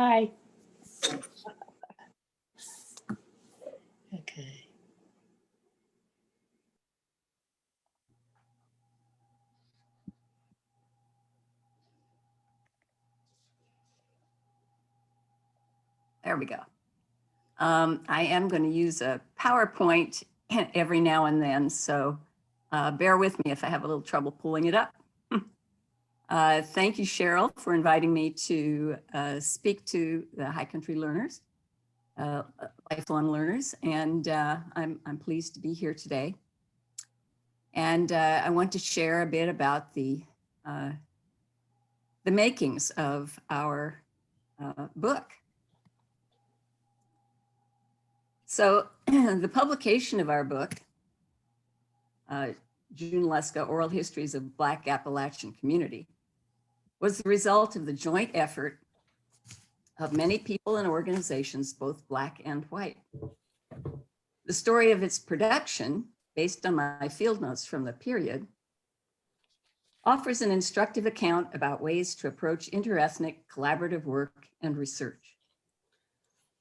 Hi. Okay. There we go. I am going to use a PowerPoint every now and then, so bear with me if I have a little trouble pulling it up. Thank you, Cheryl, for inviting me to speak to the High Country learners, lifelong learners, and I'm pleased to be here today. And I want to share a bit about the makings of our book. So the publication of our book, Junaluska Oral Histories of Black Appalachian Community, was the result of the joint effort of many people and organizations, both Black and white. The story of its production, based on my field notes from the period, offers an instructive account about ways to approach interethnic collaborative work and research.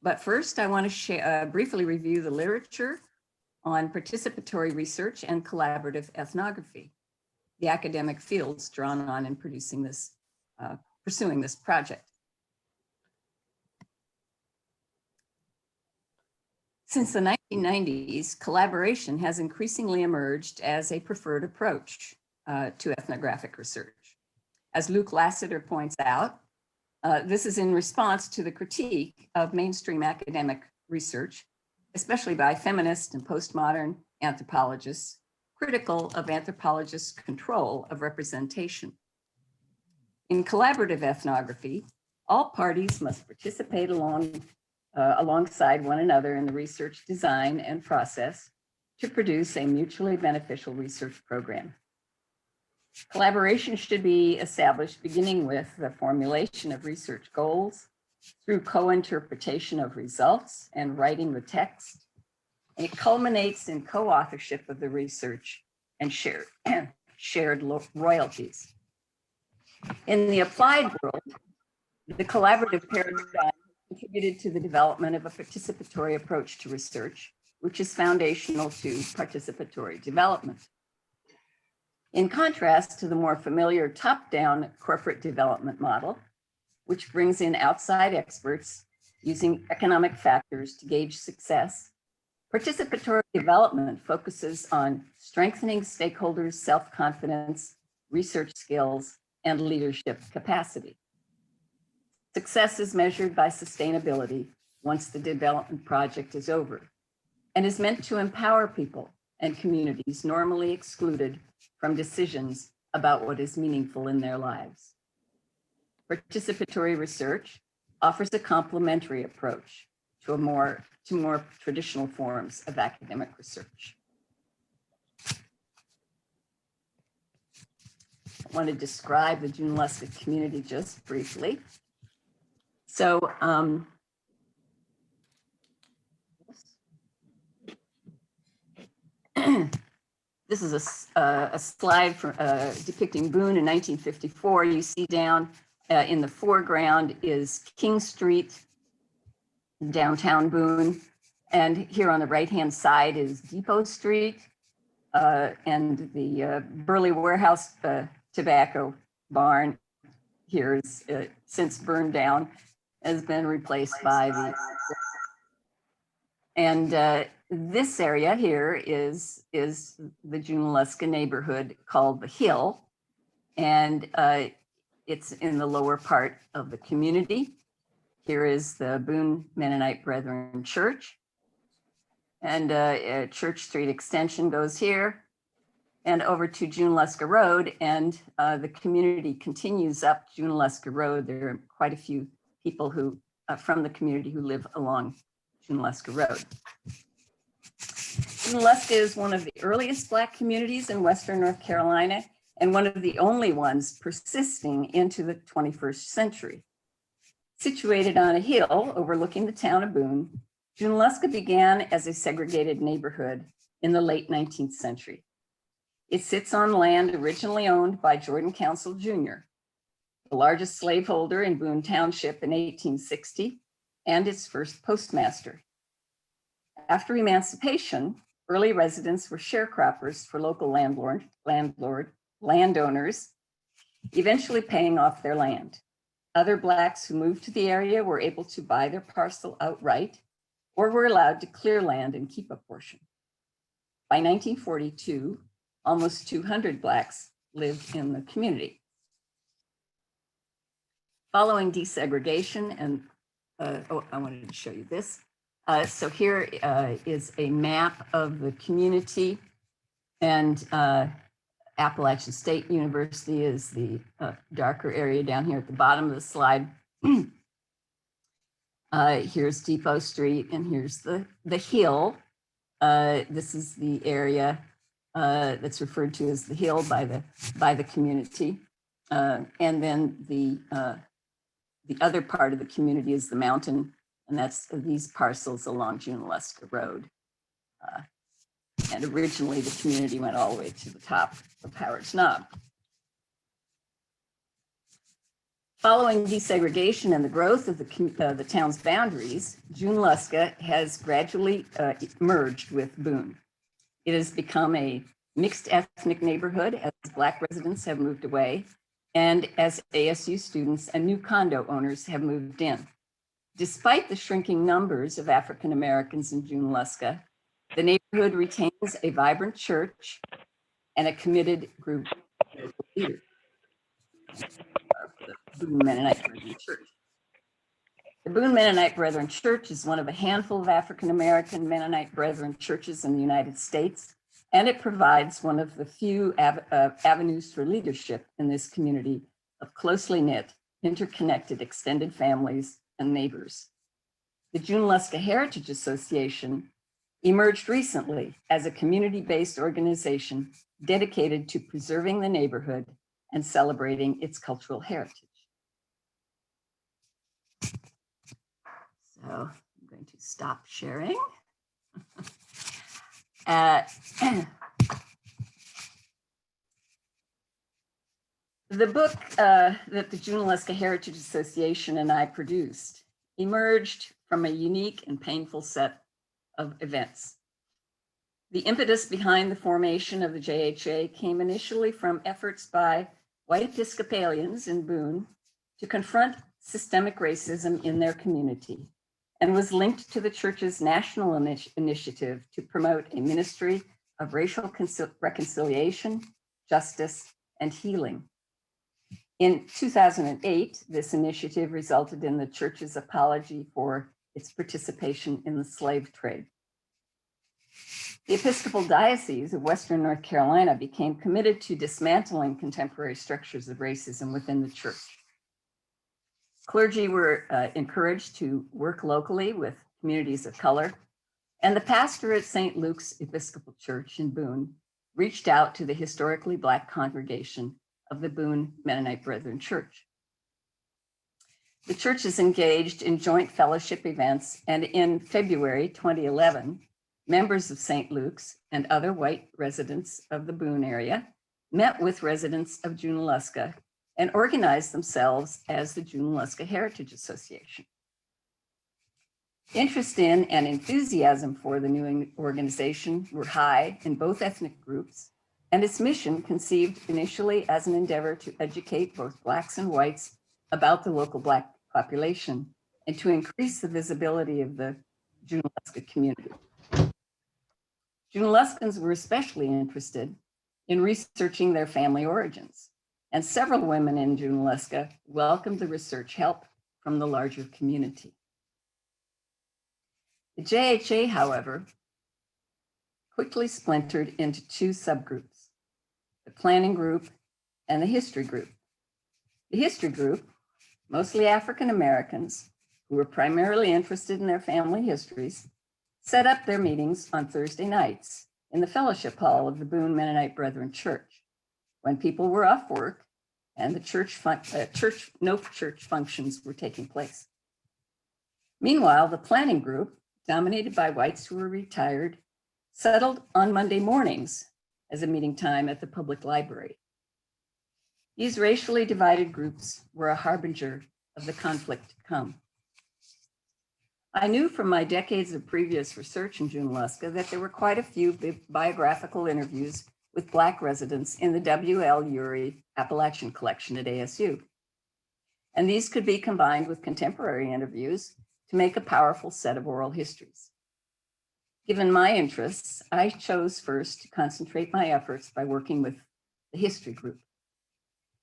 But first, I want to briefly review the literature on participatory research and collaborative ethnography, the academic fields drawn on in pursuing this project. Since the 1990s, collaboration has increasingly emerged as a preferred approach to ethnographic research. As Luke Lassiter points out, this is in response to the critique of mainstream academic research, especially by feminist and postmodern anthropologists, critical of anthropologists' control of representation. In collaborative ethnography, all parties must participate alongside one another in the research design and process to produce a mutually beneficial research program. Collaboration should be established beginning with the formulation of research goals, through co-interpretation of results and writing the text. And it culminates in co-authorship of the research and shared royalties. In the applied world, the collaborative paradigm contributed to the development of a participatory approach to research, which is foundational to participatory development. In contrast to the more familiar top-down corporate development model, which brings in outside experts using economic factors to gauge success, participatory development focuses on strengthening stakeholders' self-confidence, research skills, and leadership capacity. Success is measured by sustainability once the development project is over, and is meant to empower people and communities normally excluded from decisions about what is meaningful in their lives. Participatory research offers a complementary approach to more traditional forms of academic research. I want to describe the Junaluska community just briefly. So, this is a slide depicting Boone in 1954. You see down in the foreground is King Street, downtown Boone. And here on the right-hand side is Depot Street. And the Burley Warehouse tobacco barn here is since burned down, has been replaced by the, and this area here is the Junaluska neighborhood called the Hill, and it's in the lower part of the community. Here is the Boone Mennonite Brethren Church, and Church Street Extension goes here and over to Junaluska Road, and the community continues up Junaluska Road. There are quite a few people who from the community who live along Junaluska Road. Junaluska is one of the earliest Black communities in Western North Carolina and one of the only ones persisting into the 21st century. Situated on a hill overlooking the town of Boone, Junaluska began as a segregated neighborhood in the late 19th century. It sits on land originally owned by Jordan Council Jr. the largest slaveholder in Boone Township in 1860, and its first postmaster. After emancipation, early residents were sharecroppers for local landowners, eventually paying off their land. Other Blacks who moved to the area were able to buy their parcel outright or were allowed to clear land and keep a portion. By 1942, almost 200 Blacks lived in the community. Following desegregation, and I wanted to show you this. So here is a map of the community, and Appalachian State University is the darker area down here at the bottom of the slide. Here's Depot Street, and here's the hill. This is the area that's referred to as the hill by the community. And then the other part of the community is the mountain, and that's these parcels along Junaluska Road. And originally the community went all the way to the top of Howard's Knob. Following desegregation and the growth of the town's boundaries, Junaluska has gradually merged with Boone. It has become a mixed ethnic neighborhood as Black residents have moved away and as ASU students and new condo owners have moved in. Despite the shrinking numbers of African Americans in Junaluska, the neighborhood retains a vibrant church and a committed group of leaders. The Boone Mennonite Brethren Church. The Boone Mennonite Brethren Church is one of a handful of African American Mennonite Brethren churches in the United States, and it provides one of the few avenues for leadership in this community of closely knit, interconnected extended families and neighbors. The Junaluska Heritage Association emerged recently as a community-based organization dedicated to preserving the neighborhood and celebrating its cultural heritage. So I'm going to stop sharing. The book that the Junaluska Heritage Association and I produced emerged from a unique and painful set of events. The impetus behind the formation of the JHA came initially from efforts by white Episcopalians in Boone to confront systemic racism in their community, and was linked to the church's national initiative to promote a ministry of racial reconciliation, justice, and healing. In 2008, this initiative resulted in the church's apology for its participation in the slave trade. The Episcopal Diocese of Western North Carolina became committed to dismantling contemporary structures of racism within the church. Clergy were encouraged to work locally with communities of color, and the pastor at St. Luke's Episcopal Church in Boone reached out to the historically Black congregation of the Boone Mennonite Brethren Church. The church is engaged in joint fellowship events, and in February 2011, members of St. Luke's and other white residents of the Boone area met with residents of Junaluska and organized themselves as the Junaluska Heritage Association. Interest in and enthusiasm for the new organization were high in both ethnic groups, and its mission, conceived initially as an endeavor to educate both Blacks and whites about the local Black population and to increase the visibility of the Junaluska community. Junaluskans were especially interested in researching their family origins, and several women in Junaluska welcomed the research help from the larger community. The JHA, however, quickly splintered into two subgroups, the planning group and the history group. The history group, mostly African Americans who were primarily interested in their family histories, set up their meetings on Thursday nights in the fellowship hall of the Boone Mennonite Brethren Church when people were off work and the no church functions were taking place. Meanwhile, the planning group, dominated by whites who were retired, settled on Monday mornings as a meeting time at the public library. These racially divided groups were a harbinger of the conflict to come. I knew from my decades of previous research in Junaluska that there were quite a few biographical interviews with Black residents in the W.L. Urey Appalachian collection at ASU. And these could be combined with contemporary interviews to make a powerful set of oral histories. Given my interests, I chose first to concentrate my efforts by working with the history group.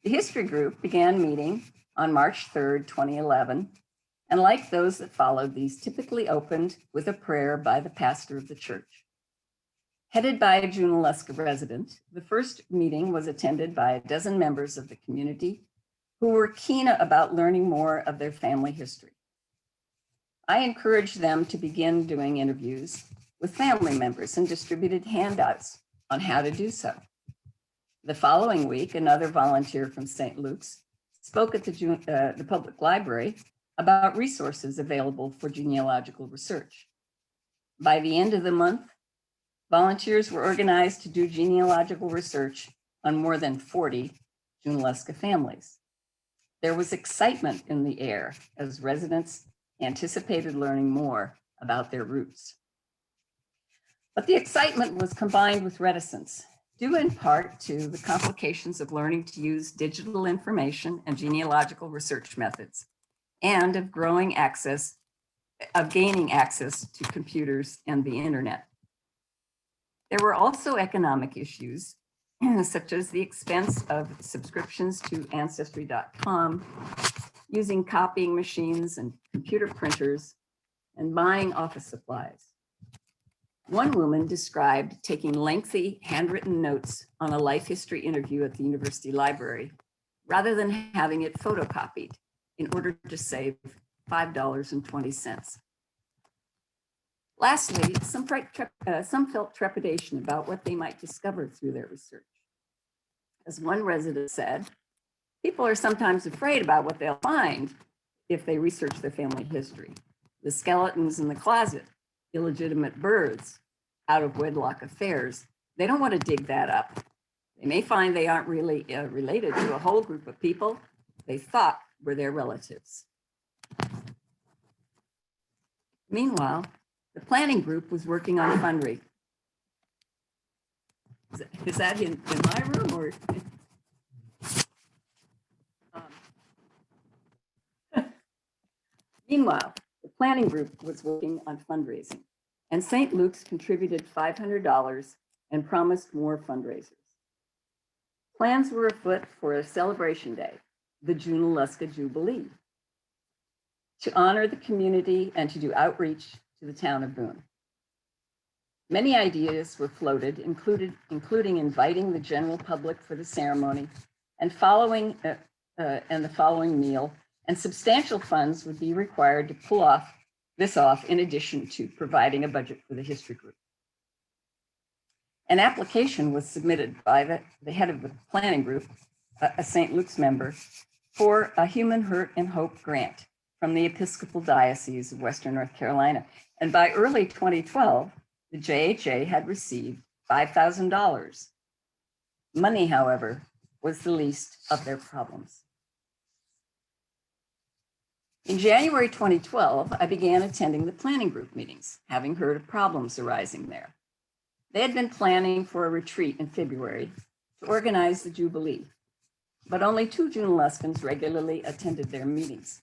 The history group began meeting on March 3rd, 2011, and like those that followed, these typically opened with a prayer by the pastor of the church. Headed by a Junaluska resident, the first meeting was attended by a dozen members of the community who were keen about learning more of their family history. I encouraged them to begin doing interviews with family members and distributed handouts on how to do so. The following week, another volunteer from St. Luke's spoke at the public library about resources available for genealogical research. By the end of the month, volunteers were organized to do genealogical research on more than 40 Junaluska families. There was excitement in the air as residents anticipated learning more about their roots. But the excitement was combined with reticence, due in part to the complications of learning to use digital information and genealogical research methods, and of gaining access to computers and the internet. There were also economic issues, such as the expense of subscriptions to Ancestry.com, using copying machines and computer printers, and buying office supplies. One woman described taking lengthy handwritten notes on a life history interview at the university library, rather than having it photocopied in order to save $5.20. Lastly, some felt trepidation about what they might discover through their research. As one resident said, people are sometimes afraid about what they'll find if they research their family history. The skeletons in the closet, illegitimate births, out of wedlock affairs, they don't want to dig that up. They may find they aren't really related to a whole group of people they thought were their relatives. Meanwhile, the planning group was working on fundraising. Is that in my room or? Meanwhile, the planning group was working on fundraising, and St. Luke's contributed $500 and promised more fundraisers. Plans were afoot for a celebration day, the Junaluska Jubilee, to honor the community and to do outreach to the town of Boone. Many ideas were floated, including inviting the general public for the ceremony and the following meal, and substantial funds would be required to pull this off in addition to providing a budget for the history group. An application was submitted by the head of the planning group, a St. Luke's member, for a Human Hurt and Hope grant from the Episcopal Diocese of Western North Carolina. And by early 2012, the JHA had received $5,000. Money, however, was the least of their problems. In January 2012, I began attending the planning group meetings, having heard of problems arising there. They had been planning for a retreat in February to organize the Jubilee, but only 2 Junaluskans regularly attended their meetings.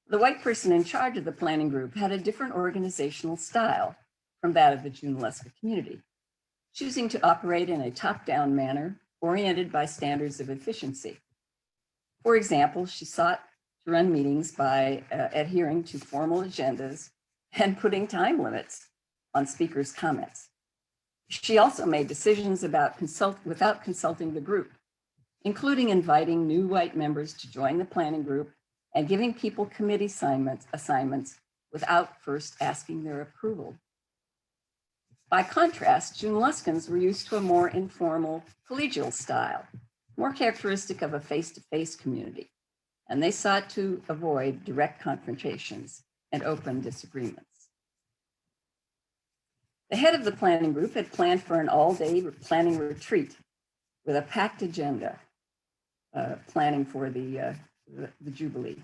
The white person in charge of the planning group had a different organizational style from that of the Junaluska community, choosing to operate in a top-down manner oriented by standards of efficiency. For example, she sought to run meetings by adhering to formal agendas and putting time limits on speakers' comments. She also made decisions without consulting the group, including inviting new white members to join the planning group and giving people committee assignments without first asking their approval. By contrast, Junaluskans were used to a more informal, collegial style, more characteristic of a face-to-face community, and they sought to avoid direct confrontations and open disagreements. The head of the planning group had planned for an all-day planning retreat with a packed agenda. planning for the Jubilee.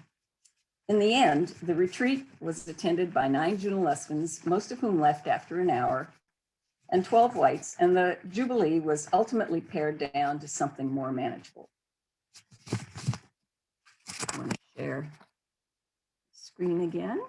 In the end, the retreat was attended by 9 Junaluskans, most of whom left after an hour, and 12 whites, and the Jubilee was ultimately pared down to something more manageable. I want to share screen again.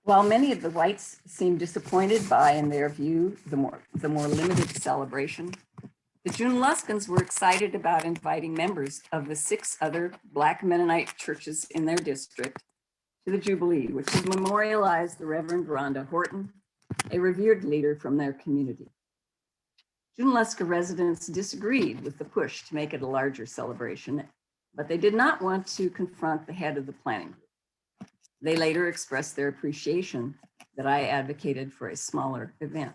While many of the whites seemed disappointed by, in their view, the more limited celebration, the Junaluskans were excited about inviting members of the 6 other Black Mennonite churches in their district to the Jubilee, which would memorialize the Reverend Rhonda Horton, a revered leader from their community. Junaluska residents disagreed with the push to make it a larger celebration, but they did not want to confront the head of the planning group. They later expressed their appreciation that I advocated for a smaller event.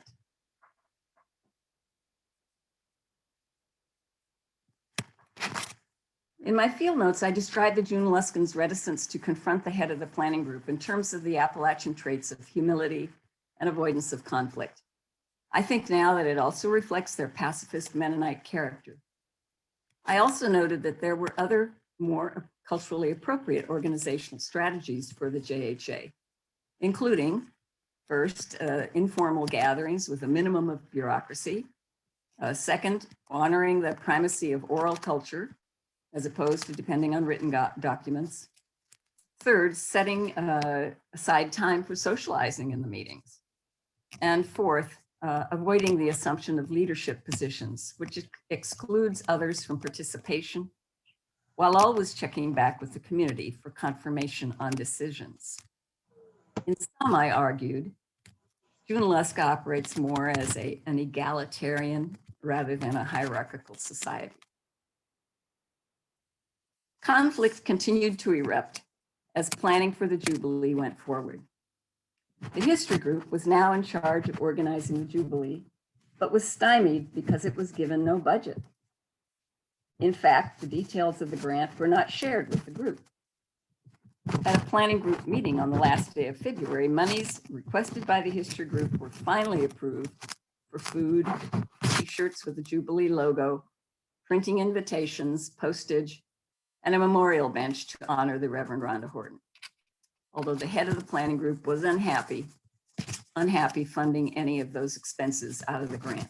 In my field notes, I described the Junaluskans' reticence to confront the head of the planning group in terms of the Appalachian traits of humility and avoidance of conflict. I think now that it also reflects their pacifist Mennonite character. I also noted that there were other more culturally appropriate organizational strategies for the JHA, including first, informal gatherings with a minimum of bureaucracy. Second, honoring the primacy of oral culture as opposed to depending on written documents. Third, setting aside time for socializing in the meetings. And fourth, avoiding the assumption of leadership positions, which excludes others from participation, while always checking back with the community for confirmation on decisions. In sum, I argued, Junaluska operates more as an egalitarian rather than a hierarchical society. Conflict continued to erupt as planning for the Jubilee went forward. The history group was now in charge of organizing the Jubilee, but was stymied because it was given no budget. In fact, the details of the grant were not shared with the group. At a planning group meeting on the last day of February, monies requested by the history group were finally approved for food, t-shirts with the Jubilee logo, printing invitations, postage, and a memorial bench to honor the Reverend Rhonda Horton. Although the head of the planning group was unhappy funding any of those expenses out of the grant.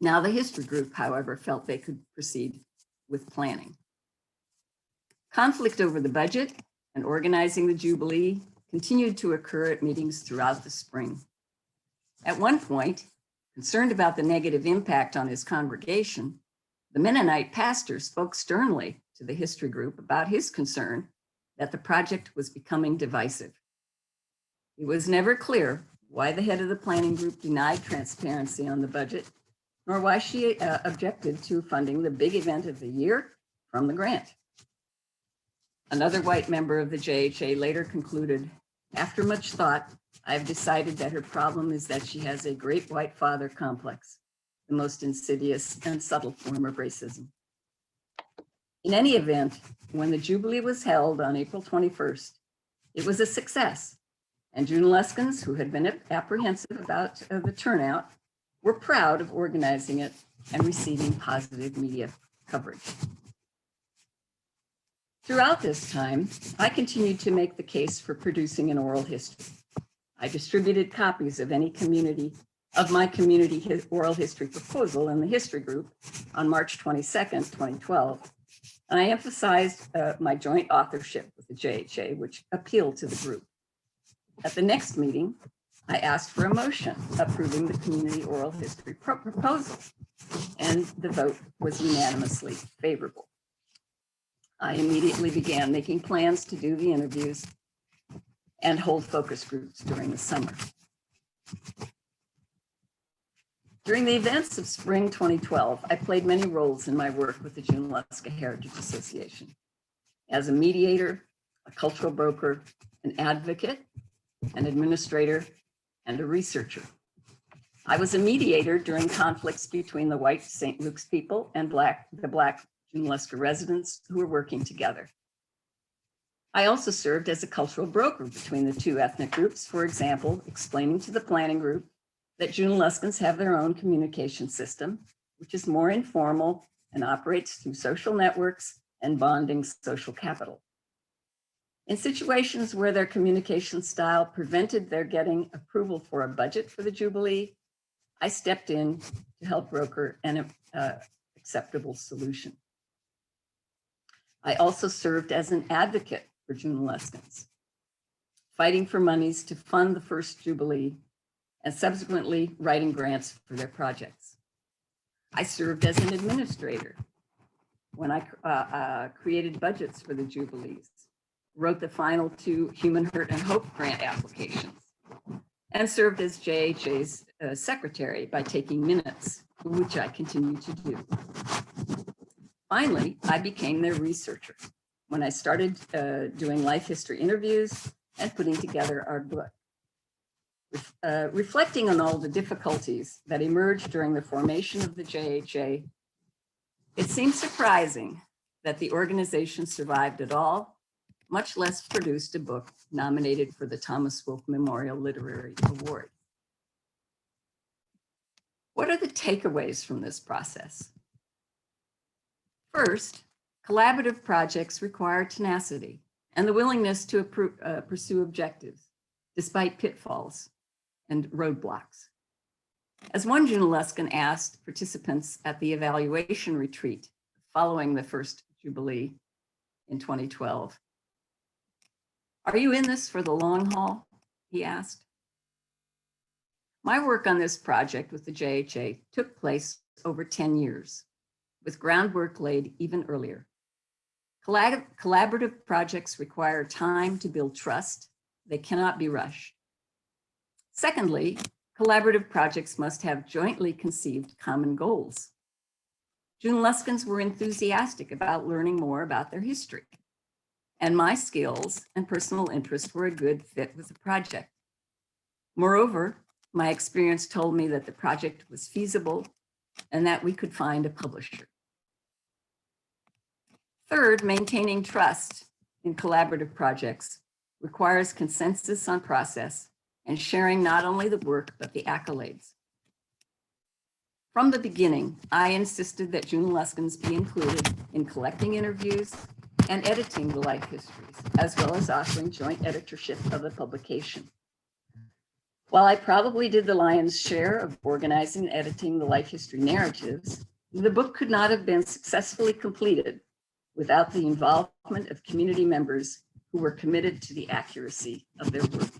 Now the history group, however, felt they could proceed with planning. Conflict over the budget and organizing the Jubilee continued to occur at meetings throughout the spring. At one point, concerned about the negative impact on his congregation, the Mennonite pastor spoke sternly to the history group about his concern that the project was becoming divisive. It was never clear why the head of the planning group denied transparency on the budget, nor why she objected to funding the big event of the year from the grant. Another white member of the JHA later concluded, after much thought, I have decided that her problem is that she has a great white father complex, the most insidious and subtle form of racism. In any event, when the Jubilee was held on April 21st, it was a success, and Junaluskans who had been apprehensive about the turnout were proud of organizing it and receiving positive media coverage. Throughout this time, I continued to make the case for producing an oral history. I distributed copies of my community oral history proposal in the history group on March 22nd, 2012. And I emphasized my joint authorship with the JHA, which appealed to the group. At the next meeting, I asked for a motion approving the community oral history proposal, and the vote was unanimously favorable. I immediately began making plans to do the interviews and hold focus groups during the summer. During the events of spring 2012, I played many roles in my work with the Junaluska Heritage Association. As a mediator, a cultural broker, an advocate, an administrator, and a researcher. I was a mediator during conflicts between the white St. Luke's people and the Black Junaluska residents who were working together. I also served as a cultural broker between the two ethnic groups, for example, explaining to the planning group that Junaluskans have their own communication system, which is more informal and operates through social networks and bonding social capital. In situations where their communication style prevented their getting approval for a budget for the Jubilee, I stepped in to help broker an acceptable solution. I also served as an advocate for Junaluskans, fighting for monies to fund the first Jubilee and subsequently writing grants for their projects. I served as an administrator when I created budgets for the Jubilees, wrote the final 2 Human Hurt and Hope grant applications, and served as JHA's secretary by taking minutes, which I continue to do. Finally, I became their researcher when I started doing life history interviews and putting together our book. Reflecting on all the difficulties that emerged during the formation of the JHA, it seems surprising that the organization survived at all, much less produced a book nominated for the Thomas Wolfe Memorial Literary Award. What are the takeaways from this process? First, collaborative projects require tenacity and the willingness to pursue objectives, despite pitfalls and roadblocks. As one Junaluskan asked participants at the evaluation retreat following the first Jubilee in 2012, "Are you in this for the long haul?" he asked. My work on this project with the JHA took place over 10 years, with groundwork laid even earlier. Collaborative projects require time to build trust. They cannot be rushed. Secondly, collaborative projects must have jointly conceived common goals. Junaluskans were enthusiastic about learning more about their history, and my skills and personal interests were a good fit with the project. Moreover, my experience told me that the project was feasible and that we could find a publisher. Third, maintaining trust in collaborative projects requires consensus on process and sharing not only the work, but the accolades. From the beginning, I insisted that Junaluskans be included in collecting interviews and editing the life histories, as well as offering joint editorship of the publication. While I probably did the lion's share of organizing and editing the life history narratives, the book could not have been successfully completed without the involvement of community members who were committed to the accuracy of their work.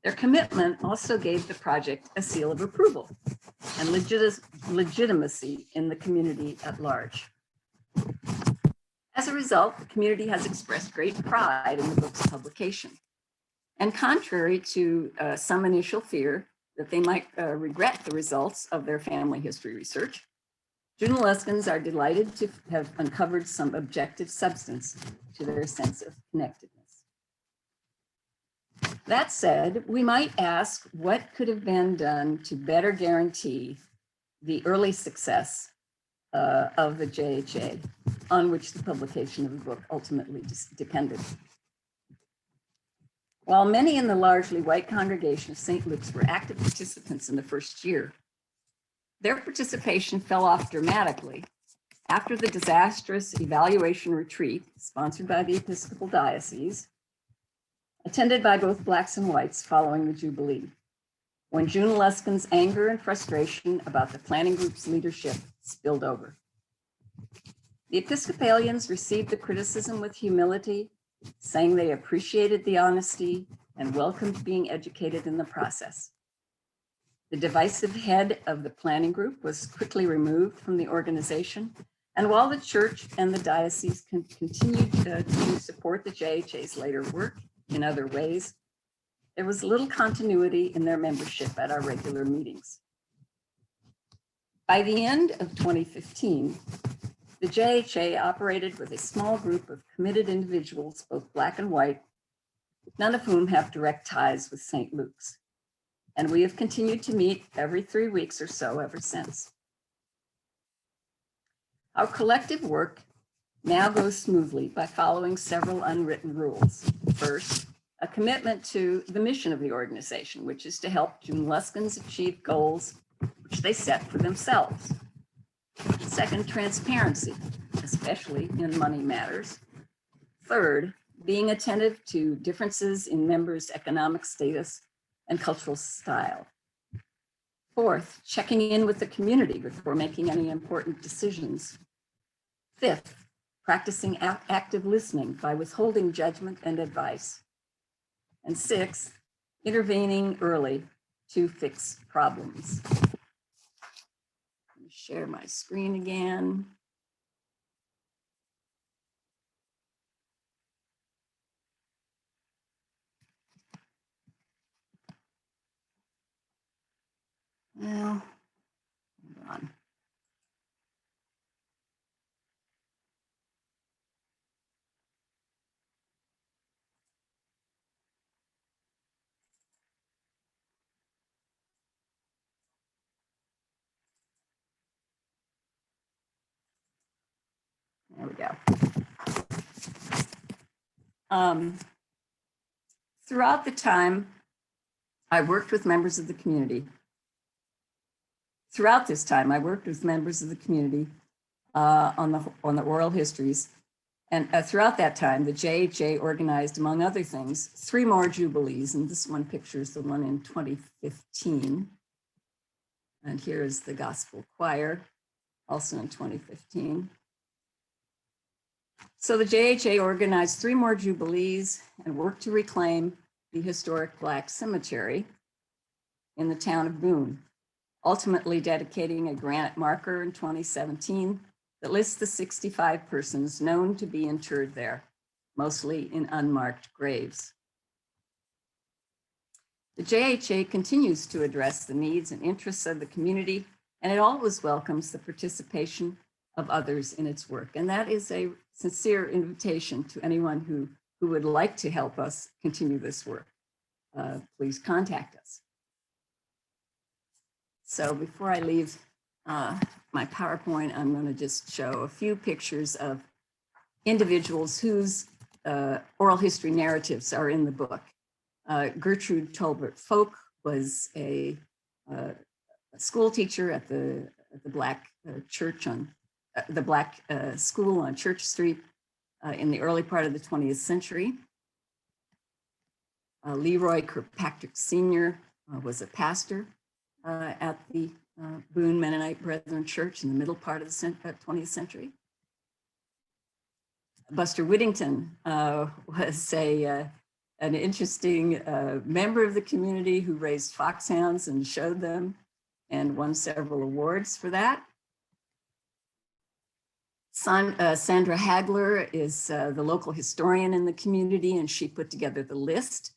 Their commitment also gave the project a seal of approval and legitimacy in the community at large. As a result, the community has expressed great pride in the book's publication. And contrary to some initial fear that they might regret the results of their family history research, Junaluskans are delighted to have uncovered some objective substance to their sense of connectedness. That said, we might ask what could have been done to better guarantee the early success of the JHA, on which the publication of the book ultimately depended. While many in the largely white congregation of St. Luke's were active participants in the first year, their participation fell off dramatically after the disastrous evaluation retreat sponsored by the Episcopal Diocese, attended by both Blacks and whites following the Jubilee, when Junaluskans' anger and frustration about the planning group's leadership spilled over. The Episcopalians received the criticism with humility, saying they appreciated the honesty and welcomed being educated in the process. The divisive head of the planning group was quickly removed from the organization, and while the church and the diocese continued to support the JHA's later work in other ways, there was little continuity in their membership at our regular meetings. By the end of 2015, the JHA operated with a small group of committed individuals, both Black and white, none of whom have direct ties with St. Luke's. and we have continued to meet every 3 weeks or so ever since. Our collective work now goes smoothly by following several unwritten rules. First, a commitment to the mission of the organization, which is to help Junaluskans achieve goals which they set for themselves. Second, transparency, especially in money matters. Third, being attentive to differences in members' economic status and cultural style. Fourth, checking in with the community before making any important decisions. Fifth, practicing active listening by withholding judgment and advice. And sixth, intervening early to fix problems. Let me share my screen again. Well, hold on. There we go. Throughout the time I worked with members of the community, on the oral histories. And throughout that time, the JHA organized, among other things, 3 more jubilees. And this one picture is the one in 2015. And here is the gospel choir, also in 2015. So the JHA organized 3 more jubilees and worked to reclaim the historic Black cemetery in the town of Boone, ultimately dedicating a granite marker in 2017 that lists the 65 persons known to be interred there, mostly in unmarked graves. The JHA continues to address the needs and interests of the community, and it always welcomes the participation of others in its work. And that is a sincere invitation to anyone who would like to help us continue this work. Please contact us. So before I leave my PowerPoint, I'm going to just show a few pictures of individuals whose oral history narratives are in the book. Gertrude Tolbert Folk was a school teacher at the Black church on the Black school on Church Street in the early part of the 20th century. Leroy Kirkpatrick Sr. Was a pastor at the Boone Mennonite Brethren Church in the middle part of the 20th century. Buster Whittington was an interesting member of the community who raised foxhounds and showed them and won several awards for that. Sandra Hagler is the local historian in the community, and she put together the list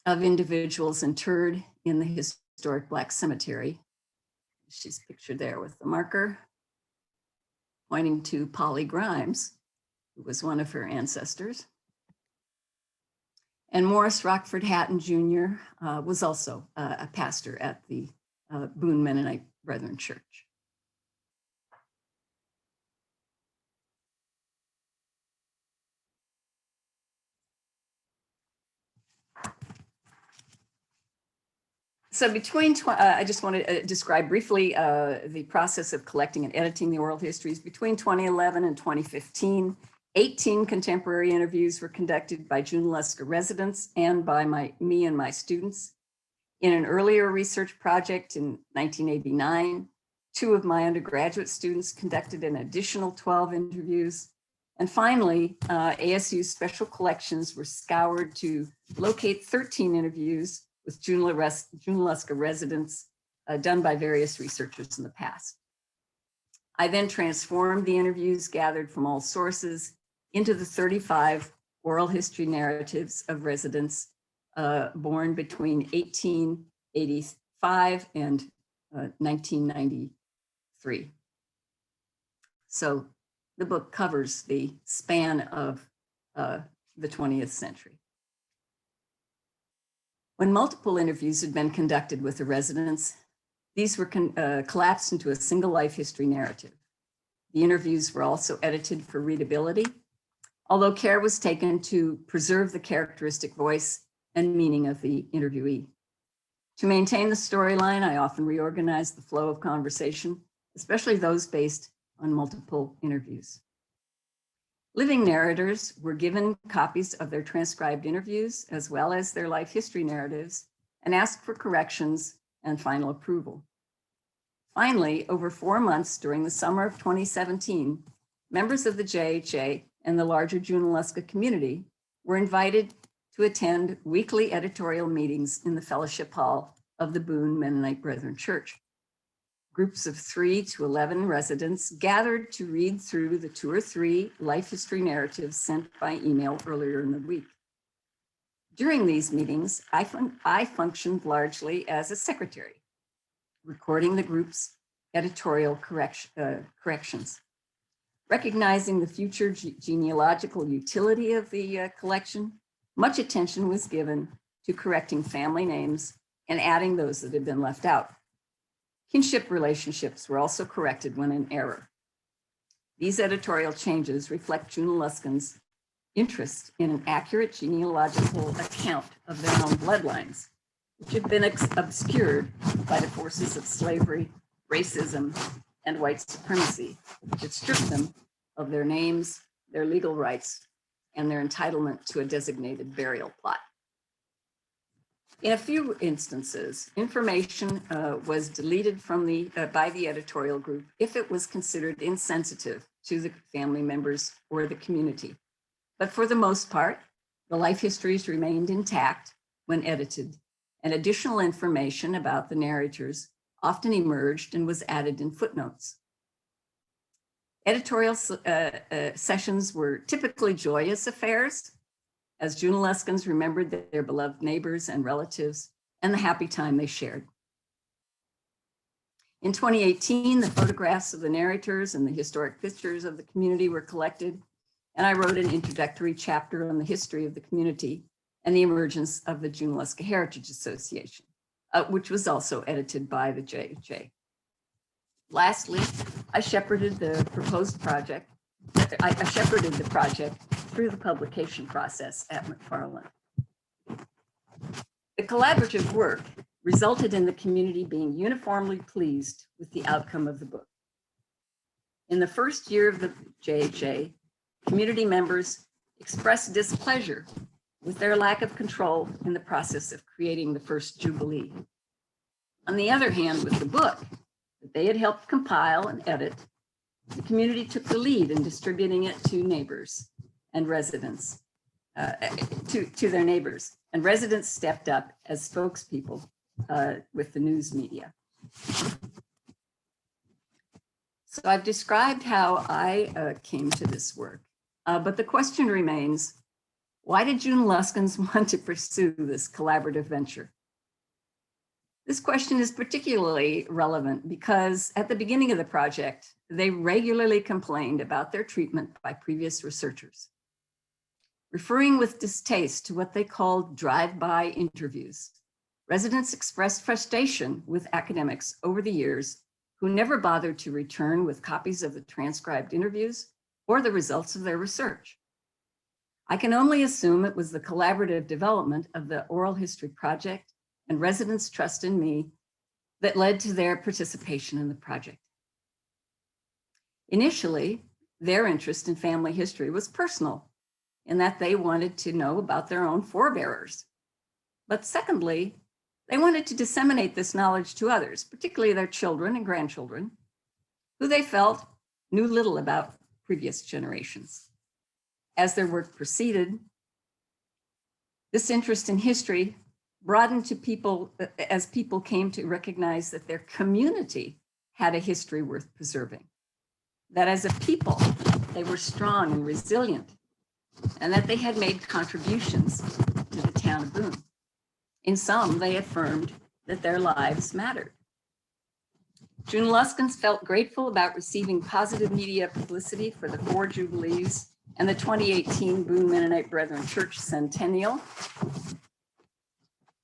of individuals interred in the historic Black cemetery. She's pictured there with the marker pointing to Polly Grimes, who was one of her ancestors. And Morris Rockford Hatton Jr. Was also a pastor at the Boone Mennonite Brethren Church. So I just want to describe briefly the process of collecting and editing the oral histories. Between 2011 and 2015, 18 contemporary interviews were conducted by Junaluska residents and by me and my students. In an earlier research project in 1989, 2 of my undergraduate students conducted an additional 12 interviews. And finally, ASU's special collections were scoured to locate 13 interviews with Junaluska residents done by various researchers in the past. I then transformed the interviews gathered from all sources into the 35 oral history narratives of residents born between 1885 and 1993. So the book covers the span of the 20th century. When multiple interviews had been conducted with the residents, these were collapsed into a single life history narrative. The interviews were also edited for readability, although care was taken to preserve the characteristic voice and meaning of the interviewee. To maintain the storyline, I often reorganized the flow of conversation, especially those based on multiple interviews. Living narrators were given copies of their transcribed interviews as well as their life history narratives and asked for corrections and final approval. Finally, over 4 months during the summer of 2017, members of the JHA and the larger Junaluska community were invited to attend weekly editorial meetings in the fellowship hall of the Boone Mennonite Brethren Church. Groups of 3 to 11 residents gathered to read through the 2 or 3 life history narratives sent by email earlier in the week. During these meetings, I functioned largely as a secretary, recording the group's editorial corrections. Recognizing the future genealogical utility of the collection, much attention was given to correcting family names and adding those that had been left out. Kinship relationships were also corrected when in error. These editorial changes reflect Junaluskans' interest in an accurate genealogical account of their own bloodlines, which have been obscured by the forces of slavery, racism, and white supremacy that stripped them of their names, their legal rights, and their entitlement to a designated burial plot. In a few instances, information was deleted from by the editorial group if it was considered insensitive to the family members or the community. But for the most part, the life histories remained intact when edited, and additional information about the narrators often emerged and was added in footnotes. Editorial sessions were typically joyous affairs, as Junaluskans remembered their beloved neighbors and relatives and the happy time they shared. In 2018, the photographs of the narrators and the historic pictures of the community were collected, and I wrote an introductory chapter on the history of the community and the emergence of the Junaluska Heritage Association, which was also edited by the JHA. Lastly, I shepherded the project through the publication process at McFarland. The collaborative work resulted in the community being uniformly pleased with the outcome of the book. In the first year of the JHA, community members expressed displeasure with their lack of control in the process of creating the first Jubilee. On the other hand, with the book that they had helped compile and edit, the community took the lead in distributing it to neighbors and residents, to their neighbors. And residents stepped up as spokespeople with the news media. So I've described how I came to this work, but the question remains, why did Junaluskans want to pursue this collaborative venture? This question is particularly relevant because at the beginning of the project, they regularly complained about their treatment by previous researchers, referring with distaste to what they called drive-by interviews. Residents expressed frustration with academics over the years who never bothered to return with copies of the transcribed interviews or the results of their research. I can only assume it was the collaborative development of the oral history project and residents' trust in me that led to their participation in the project. Initially, their interest in family history was personal, in that they wanted to know about their own forebearers. But secondly, they wanted to disseminate this knowledge to others, particularly their children and grandchildren, who they felt knew little about previous generations. As their work proceeded, this interest in history broadened to people as people came to recognize that their community had a history worth preserving, that as a people, they were strong and resilient, and that they had made contributions to the town of Boone. In some, they affirmed that their lives mattered. Junaluskans felt grateful about receiving positive media publicity for the 4 Jubilees and the 2018 Boone Mennonite Brethren Church Centennial.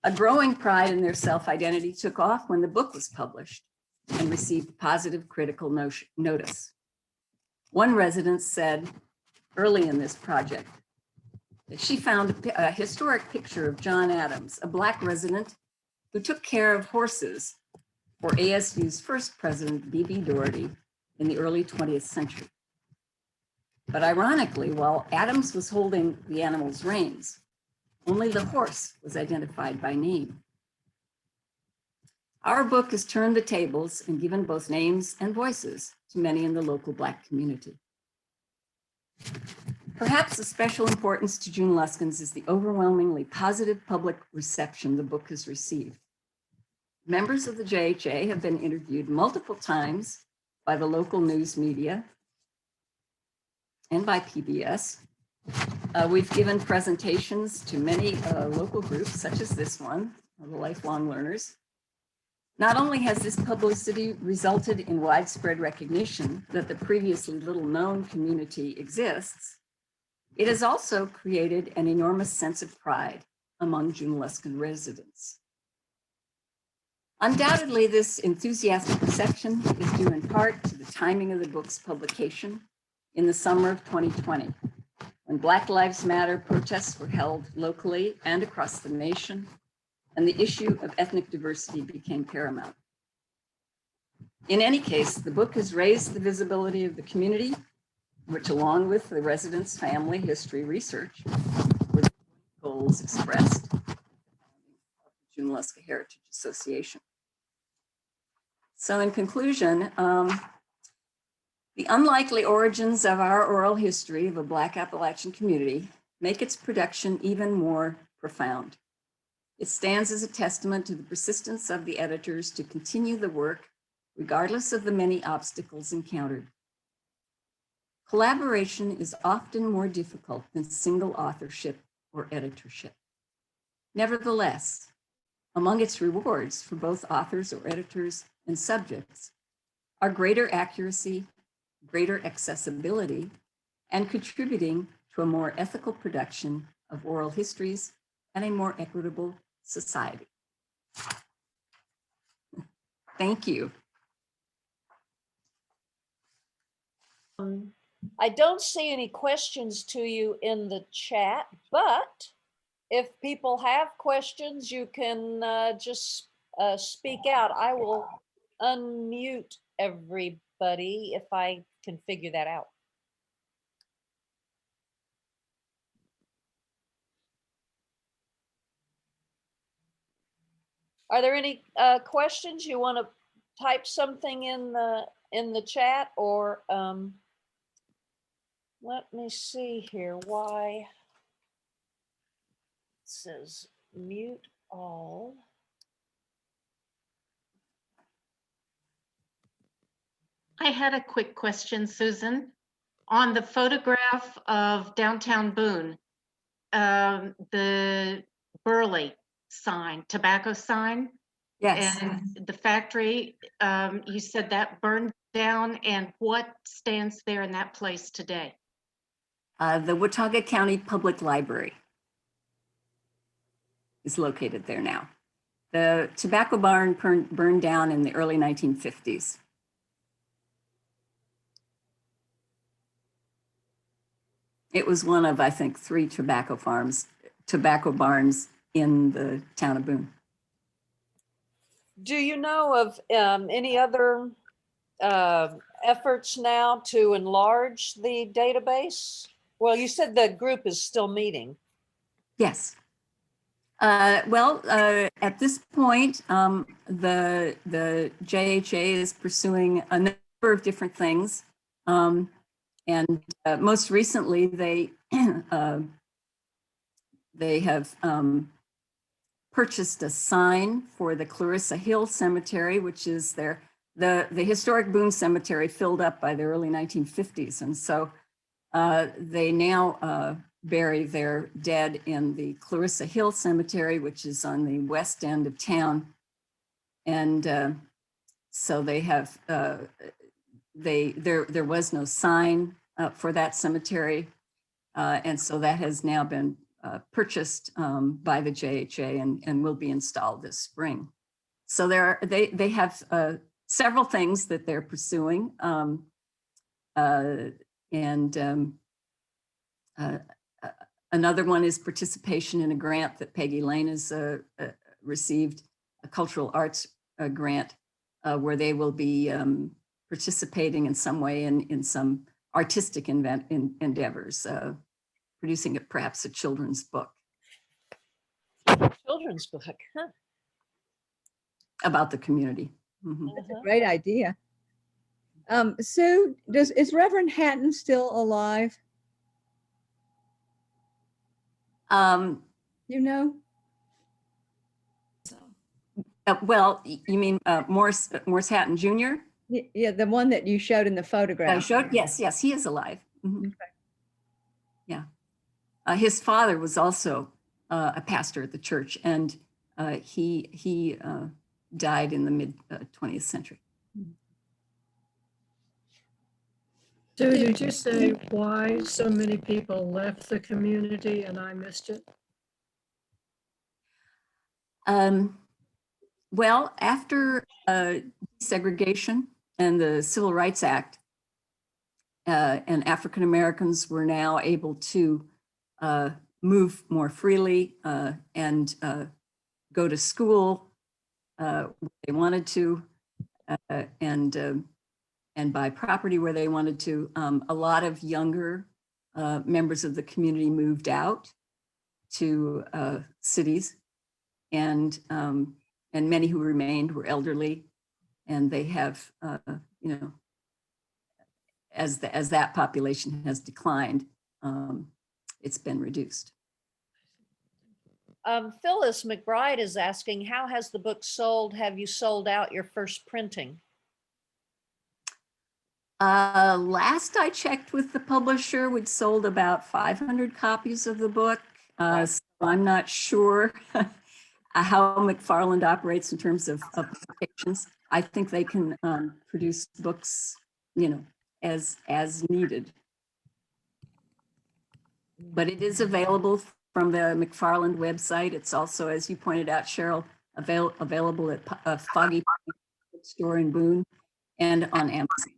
A growing pride in their self-identity took off when the book was published and received positive critical notice. One resident said early in this project that she found a historic picture of John Adams, a Black resident who took care of horses for ASU's first president, B.B. Doherty, in the early 20th century. But ironically, while Adams was holding the animal's reins, only the horse was identified by name. Our book has turned the tables and given both names and voices to many in the local Black community. Perhaps of special importance to Junaluskans is the overwhelmingly positive public reception the book has received. Members of the JHA have been interviewed multiple times by the local news media and by PBS. We've given presentations to many local groups, such as this one, the Lifelong Learners. Not only has this publicity resulted in widespread recognition that the previously little known community exists, it has also created an enormous sense of pride among Junaluskan residents. Undoubtedly, this enthusiastic reception is due in part to the timing of the book's publication in the summer of 2020, when Black Lives Matter protests were held locally and across the nation, and the issue of ethnic diversity became paramount. In any case, the book has raised the visibility of the community, which, along with the residents' family history research, were the goals expressed of the Junaluska Heritage Association. So in conclusion, the unlikely origins of our oral history of a Black Appalachian community make its production even more profound. It stands as a testament to the persistence of the editors to continue the work, regardless of the many obstacles encountered. Collaboration is often more difficult than single authorship or editorship. Nevertheless, among its rewards for both authors or editors and subjects are greater accuracy, greater accessibility, and contributing to a more ethical production of oral histories and a more equitable society. Thank you. I don't see any questions to you in the chat, but if people have questions, you can just speak out. I will unmute everybody if I can figure that out. Are there any questions? You want to type something in the chat, or let me see here. Why it says mute all. I had a quick question, Susan. On the photograph of downtown Boone, the Burley sign, tobacco sign, Yes. and the factory, you said that burned down, and what stands there in that place today? The Watauga County Public Library is located there now. The tobacco barn burned down in the early 1950s. It was one of, I think, 3 tobacco barns in the town of Boone. Do you know of any other efforts now to enlarge the database? Well, you said the group is still meeting. Yes. At this point, the JHA is pursuing a number of different things. And most recently, they have purchased a sign for the Clarissa Hill Cemetery, which is the historic Boone Cemetery filled up by the early 1950s. And so they now bury their dead in the Clarissa Hill Cemetery, which is on the west end of town. And so they have, there was no sign for that cemetery. And so that has now been purchased by the JHA and will be installed this spring. So they have several things that they're pursuing. Another one is participation in a grant that Peggy Lane has received, a cultural arts grant, where they will be participating in some way in some artistic endeavors, producing perhaps a children's book. Children's book, huh? About the community. Mm-hmm. That's a great idea. Sue, is Reverend Hatton still alive? You know? Well, you mean Morris Hatton Jr.? Yeah, the one that you showed in the photograph. I showed, yes, he is alive. Mm-hmm. Okay. Yeah. His father was also a pastor at the church, and he died in the mid 20th century. So did you say why so many people left the community and I missed it? Well, after desegregation and the Civil Rights Act, and African Americans were now able to move more freely and go to school where they wanted to, and buy property where they wanted to. A lot of younger members of the community moved out to cities, and many who remained were elderly, and they have, you know, as that population has declined, it's been reduced. Phyllis McBride is asking, how has the book sold? Have you sold out your first printing? Last I checked with the publisher, we'd sold about 500 copies of the book. So I'm not sure how McFarland operates in terms of publications. I think they can produce books, you know, as needed. But it is available from the McFarland website. It's also, as you pointed out, Cheryl, available at Foggy Bookstore in Boone and on Amazon.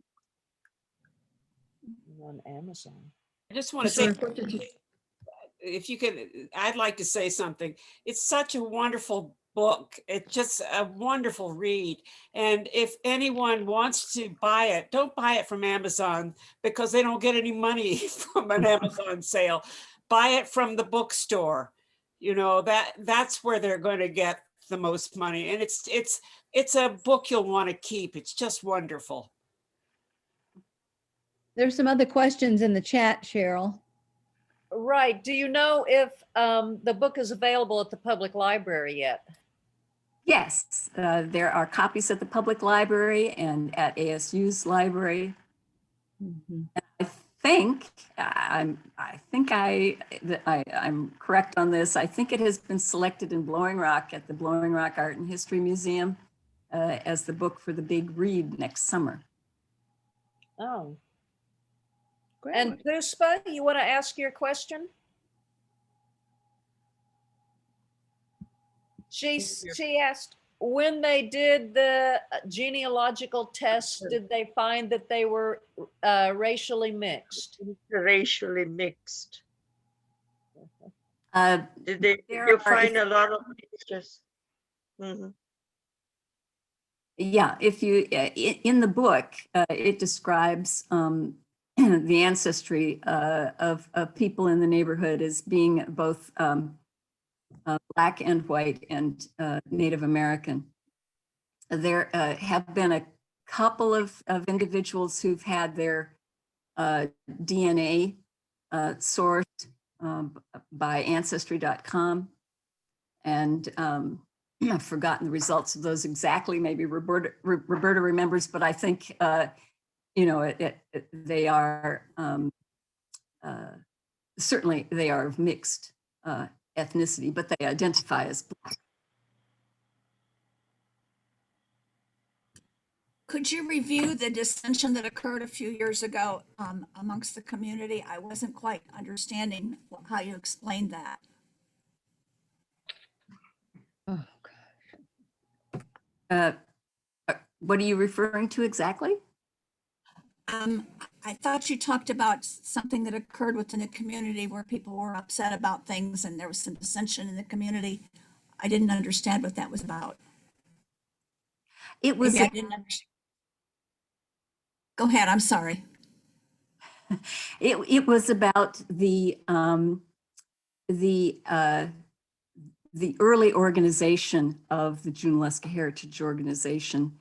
On Amazon. I just want to say, What did you, if you could, I'd like to say something. It's such a wonderful book. It's just a wonderful read. And if anyone wants to buy it, don't buy it from Amazon because they don't get any money from an Amazon sale. Buy it from the bookstore. You know, that's where they're going to get the most money. And it's a book you'll want to keep. It's just wonderful. There's some other questions in the chat, Cheryl. Right. Do you know if the book is available at the public library yet? Yes, there are copies at the public library and at ASU's library. Mm-hmm. I'm correct on this. I think it has been selected in Blowing Rock at the Blowing Rock Art and History Museum as the book for the big read next summer. Oh. Great. And Puspa, you want to ask your question? She asked, when they did the genealogical test, did they find that they were racially mixed? Racially mixed. Did There you are- find a lot of mixtures? Mhm. Yeah, if you, in the book, it describes the ancestry of people in the neighborhood as being both Black and white and Native American. There have been a couple of individuals who've had their DNA sourced by Ancestry.com, and I've forgotten the results of those exactly. Maybe Roberta remembers, but I think you know, they are certainly they are of mixed ethnicity, but they identify as Black. Could you review the dissension that occurred a few years ago amongst the community? I wasn't quite understanding how you explained that. What are you referring to exactly? I thought you talked about something that occurred within the community where people were upset about things and there was some dissension in the community. I didn't understand what that was about. It was, Maybe I didn't understand. Go ahead, I'm sorry. it was about the early organization of the Junaluska Heritage Organization,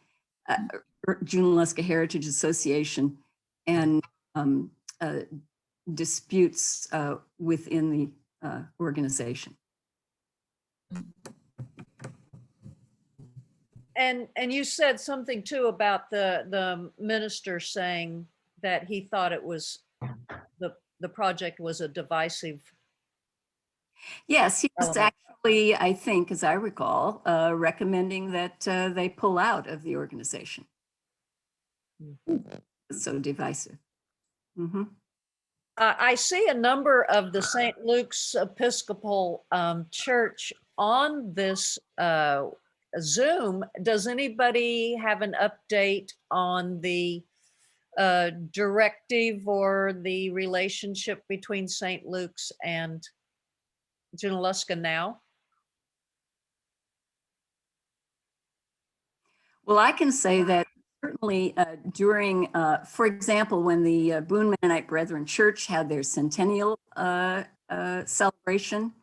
Junaluska Heritage Association, and disputes within the organization. And you said something too about the minister saying that he thought it was the project was a divisive. Yes, he was element. actually, I think, as I recall, recommending that they pull out of the organization. It's so divisive. Mm-hmm. I see a number of the St. Luke's Episcopal Church on this Zoom. Does anybody have an update on the directive or the relationship between St. Luke's and Junaluska now? Well, I can say that certainly during, for example, when the Boone Mennonite Brethren Church had their centennial celebration,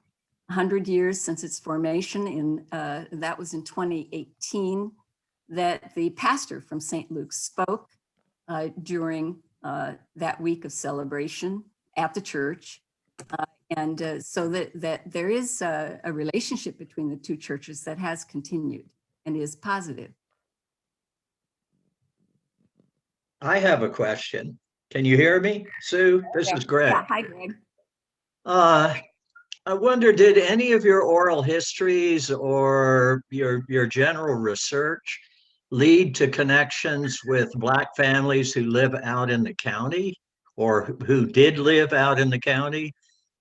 100 years since its formation, that was in 2018, that the pastor from St. Luke's spoke during that week of celebration at the church. So that there is a relationship between the two churches that has continued and is positive. I have a question. Can you hear me, Sue? This is Greg. Yeah, hi, Greg. I wonder, did any of your oral histories or your general research lead to connections with Black families who live out in the county or who did live out in the county?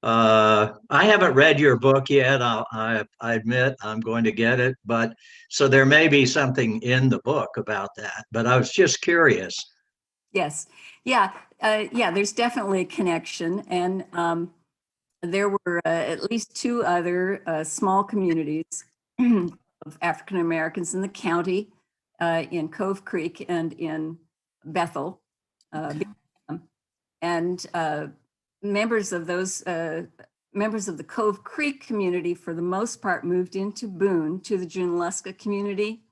I haven't read your book yet. I admit I'm going to get it, but so there may be something in the book about that, but I was just curious. Yes, yeah, there's definitely a connection. And there were at least two other small communities of African Americans in the county, in Cove Creek and in Bethel. And members of the Cove Creek community, for the most part, moved into Boone to the Junaluska community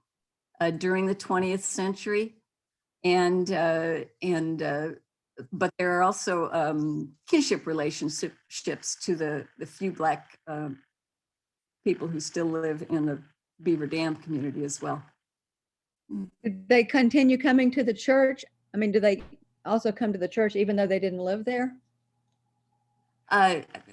during the 20th century. But there are also kinship relationships to the few Black people who still live in the Beaver Dam community as well. Did they continue coming to the church? I mean, do they also come to the church even though they didn't live there?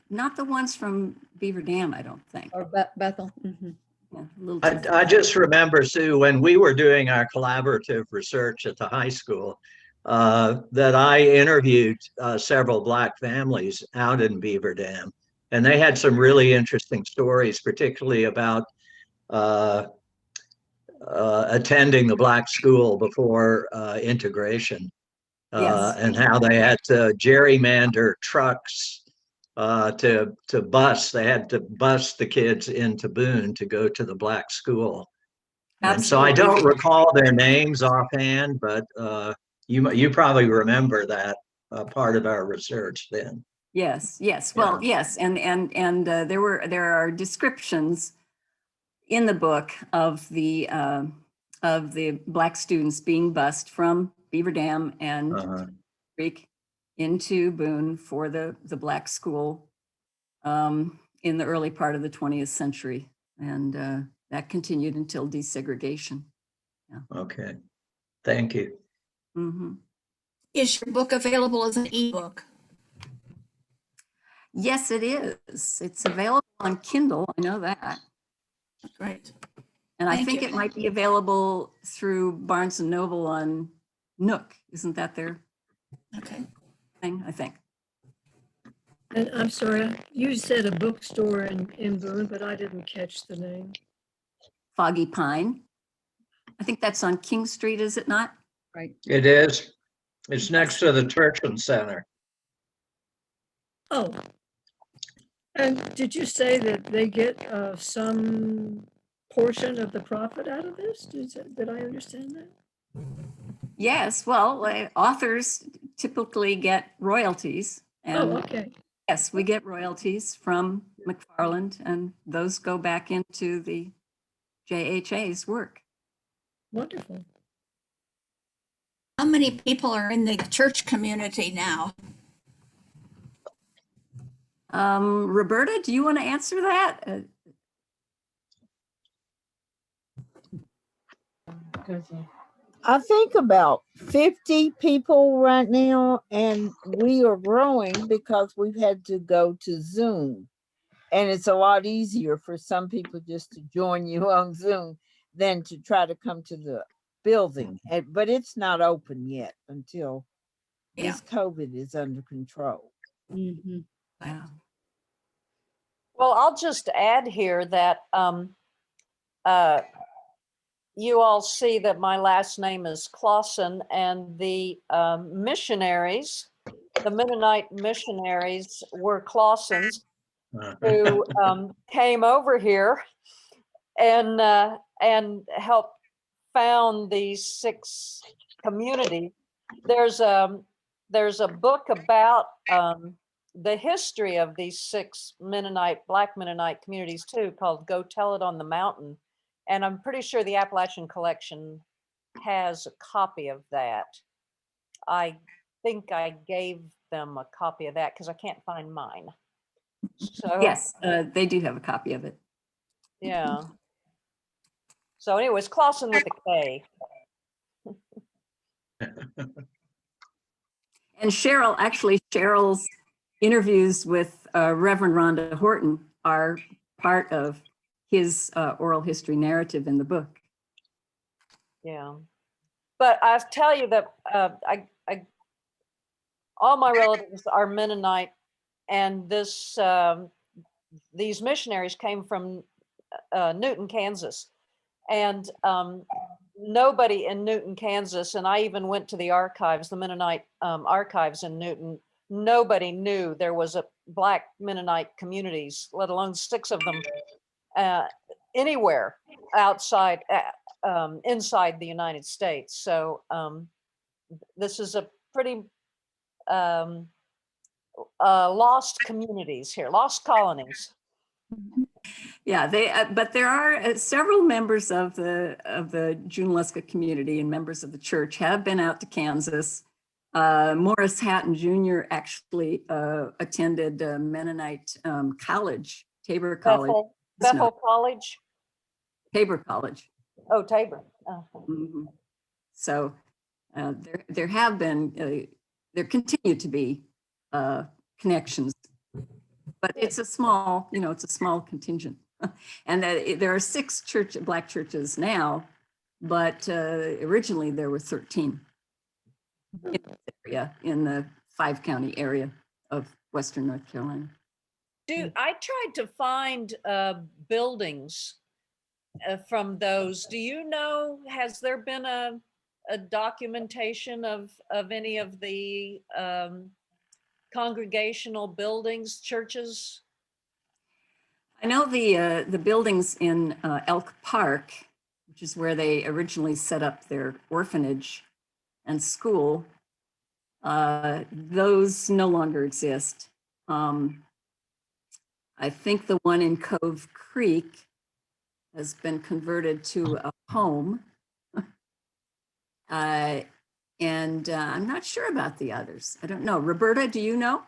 Not the ones from Beaver Dam, I don't think. Or Bethel? Mm-hmm. Yeah, a little I different. just remember, Sue, when we were doing our collaborative research at the high school, that I interviewed several Black families out in Beaver Dam, and they had some really interesting stories, particularly about attending the Black school before integration, Yes. and how they had to gerrymander trucks to bus. They had to bus the kids into Boone to go to the Black school. And so I don't recall their names offhand, but you probably remember that part of our research then. Yes. Well, yes, and there are descriptions in the book of the Black students being bused from Beaver Dam and Creek into Boone for the Black school in the early part of the 20th century, and that continued until desegregation. Yeah. Okay, thank you. Mm-hmm. Is your book available as an ebook? Yes, it is. It's available on Kindle. I know that. Great. And I Thank think you. it might be available through Barnes and Noble on Nook. Isn't that their Okay. thing? I think. And I'm sorry, you said a bookstore in Boone, but I didn't catch the name. Foggy Pine. I think that's on King Street, is it not? Right. It is. It's next to the Turchin Center. Oh. And did you say that they get some portion of the profit out of this? Did I understand that? Yes, well, authors typically get royalties. And Oh, okay. yes, we get royalties from McFarland, and those go back into the JHA's work. Wonderful. How many people are in the church community now? Roberta, do you want to answer that? I think about 50 people right now, and we are growing because we've had to go to Zoom. And it's a lot easier for some people just to join you on Zoom than to try to come to the building. But it's not open yet until this COVID is under control. Mhm. Wow. Well, I'll just add here that you all see that my last name is Clausen, and the missionaries, the Mennonite missionaries were Clausens, who came over here and helped found these 6 communities. There's a book about the history of these 6 Mennonite, Black Mennonite communities too, called Go Tell It on the Mountain. And I'm pretty sure the Appalachian Collection has a copy of that. I think I gave them a copy of that because I can't find mine. So Yes, they do have a copy of it. yeah. So anyways, Clausen with a K. And Cheryl's interviews with Reverend Rhonda Horton are part of his oral history narrative in the book. Yeah. But I tell you that all my relatives are Mennonite, and these missionaries came from Newton, Kansas. And nobody in Newton, Kansas, and I even went to the archives, the Mennonite archives in Newton, nobody knew there was a Black Mennonite communities, let alone 6 of them anywhere outside, inside the United States. So this is a pretty lost communities here, lost colonies. Yeah, but there are several members of the Junaluska community and members of the church have been out to Kansas. Morris Hatton Jr. actually attended Mennonite College, Tabor College. Bethel College? Tabor College. Oh, Tabor. Mm-hmm. So there have been, there continue to be connections, but it's a small, it's a small contingent. And there are 6 Black churches now, but originally there were 13 in this area, in the 5-county area of Western North Carolina. I tried to find buildings from those. Do you know, has there been a documentation of any of the congregational buildings, churches? I know the buildings in Elk Park, which is where they originally set up their orphanage and school, those no longer exist. I think the one in Cove Creek has been converted to a home. And I'm not sure about the others. I don't know. Roberta, do you know?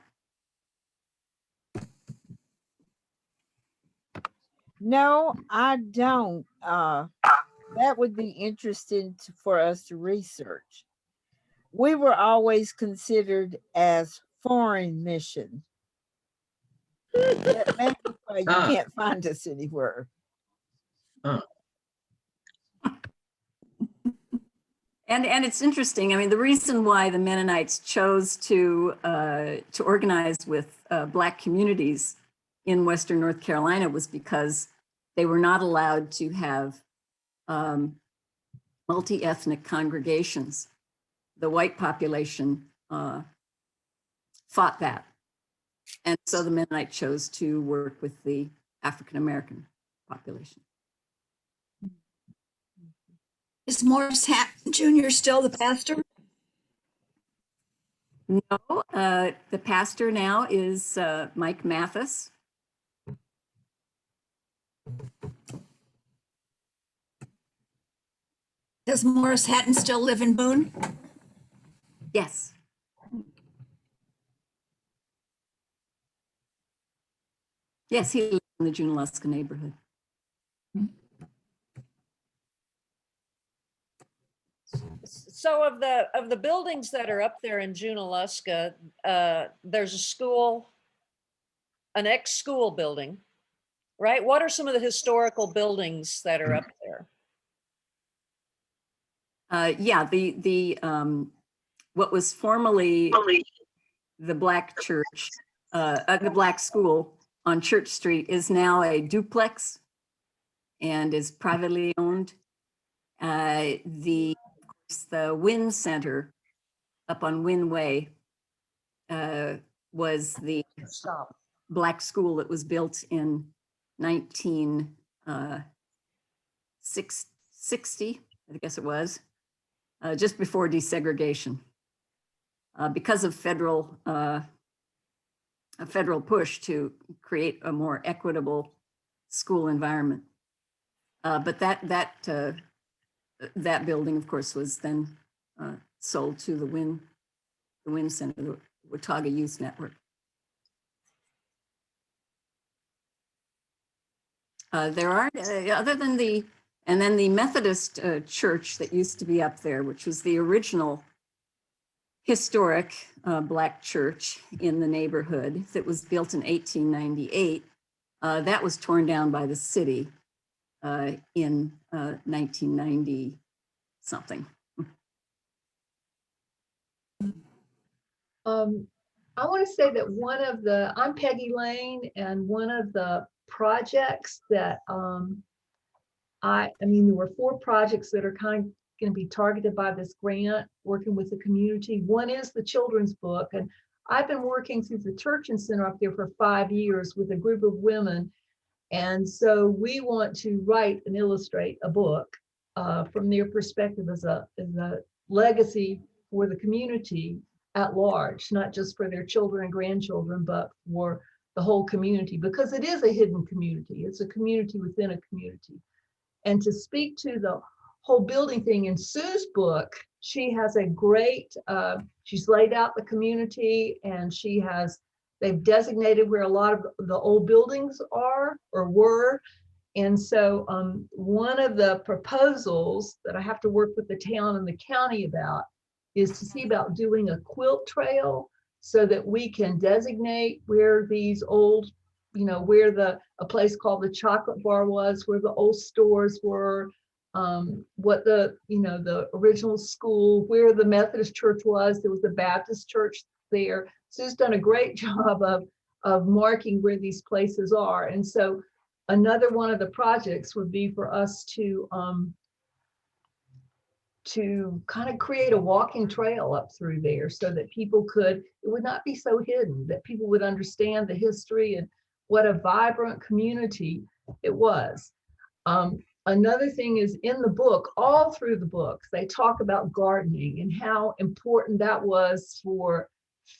No, I don't. That would be interesting for us to research. We were always considered as foreign mission. That's why you can't find us anywhere. And it's interesting. I mean, the reason why the Mennonites chose to organize with Black communities in Western North Carolina was because they were not allowed to have multi-ethnic congregations. The white population fought that. And so the Mennonites chose to work with the African-American population. Is Morris Hatton Jr. still the pastor? No, the pastor now is Mike Mathis. Does Morris Hatton still live in Boone? Yes. Yes, he lives in the Junaluska neighborhood. So of the buildings that are up there in Junaluska, there's a school, an ex-school building, right? What are some of the historical buildings that are up there? Yeah, what was formerly the Black church, the Black school on Church Street is now a duplex and is privately owned. The Wynn Center up on Wynn Way was the Black school that was built in 1960, I guess it was, just before desegregation. Because of a federal push to create a more equitable school environment. But that building, of course, was then sold to the Wynn Center, the Watauga Youth Network. There are, other than the Methodist church that used to be up there, which was the original historic Black church in the neighborhood that was built in 1898. That was torn down by the city in 1990 something. I want to say that I'm Peggy Lane, and one of the projects that there were 4 projects that are kind of going to be targeted by this grant, working with the community. One is the children's book, and I've been working through the Turchin Center up there for 5 years with a group of women, and so we want to write and illustrate a book from their perspective as a legacy for the community at large, not just for their children and grandchildren, but for the whole community, because it is a hidden community. It's a community within a community. And to speak to the whole building thing in Sue's book, she has a great, she's laid out the community, and they've designated where a lot of the old buildings are or were. And so one of the proposals that I have to work with the town and the county about is to see about doing a quilt trail so that we can designate where these old, where a place called the Chocolate Bar was, where the old stores were, what the original school, where the Methodist church was. There was a Baptist church there. Sue's done a great job of marking where these places are. And so another one of the projects would be for us to kind of create a walking trail up through there so that it would not be so hidden, that people would understand the history and what a vibrant community it was. Another thing is in the book, all through the book, they talk about gardening and how important that was for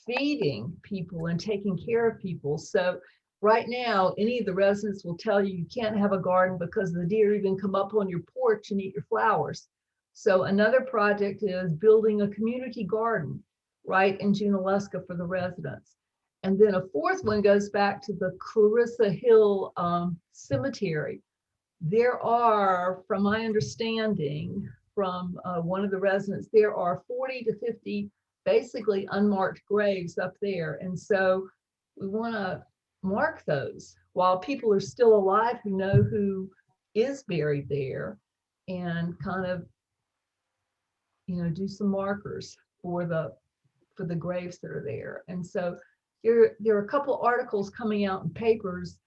feeding people and taking care of people. So right now, any of the residents will tell you can't have a garden because the deer even come up on your porch and eat your flowers. So another project is building a community garden right in Junaluska for the residents. And then a fourth one goes back to the Clarissa Hill Cemetery. There are, from my understanding from one of the residents, there are 40 to 50 basically unmarked graves up there. And so we want to mark those while people are still alive who know who is buried there, and kind of do some markers for the graves that are there. And so there are a couple articles coming out in papers,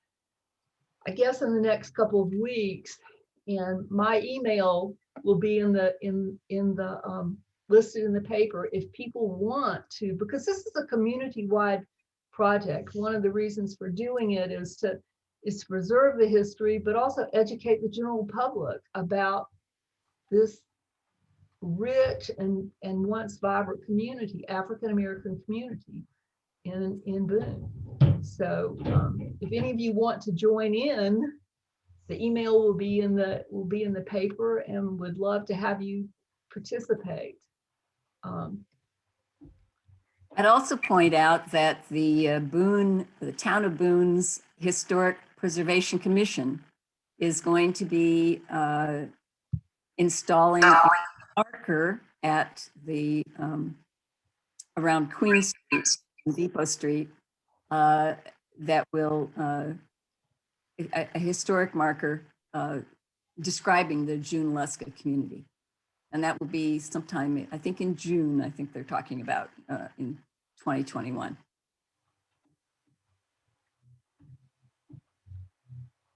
I guess in the next couple of weeks, and my email will be in the listed in the paper if people want to, because this is a community-wide project. One of the reasons for doing it is to preserve the history, but also educate the general public about this rich and once vibrant community, African American community in Boone. So if any of you want to join in, the email will be in the paper, and would love to have you participate. I'd also point out that the town of Boone's Historic Preservation Commission is going to be installing a marker at the around Queen Street and Depot Street that will a historic marker describing the Junaluska community. And that will be sometime, I think in June, I think they're talking about in 2021.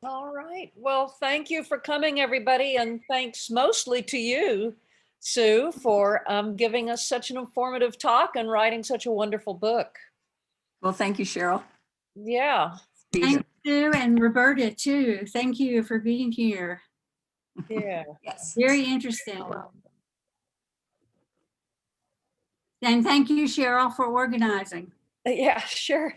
All right. Well, thank you for coming, everybody. And thanks mostly to you, Sue, for giving us such an informative talk and writing such a wonderful book. Well, thank you, Cheryl. Yeah. Thank you, and Roberta too. Thank you for being here. Yeah. Yes. Very interesting. And thank you, Cheryl, for organizing. Yeah, sure.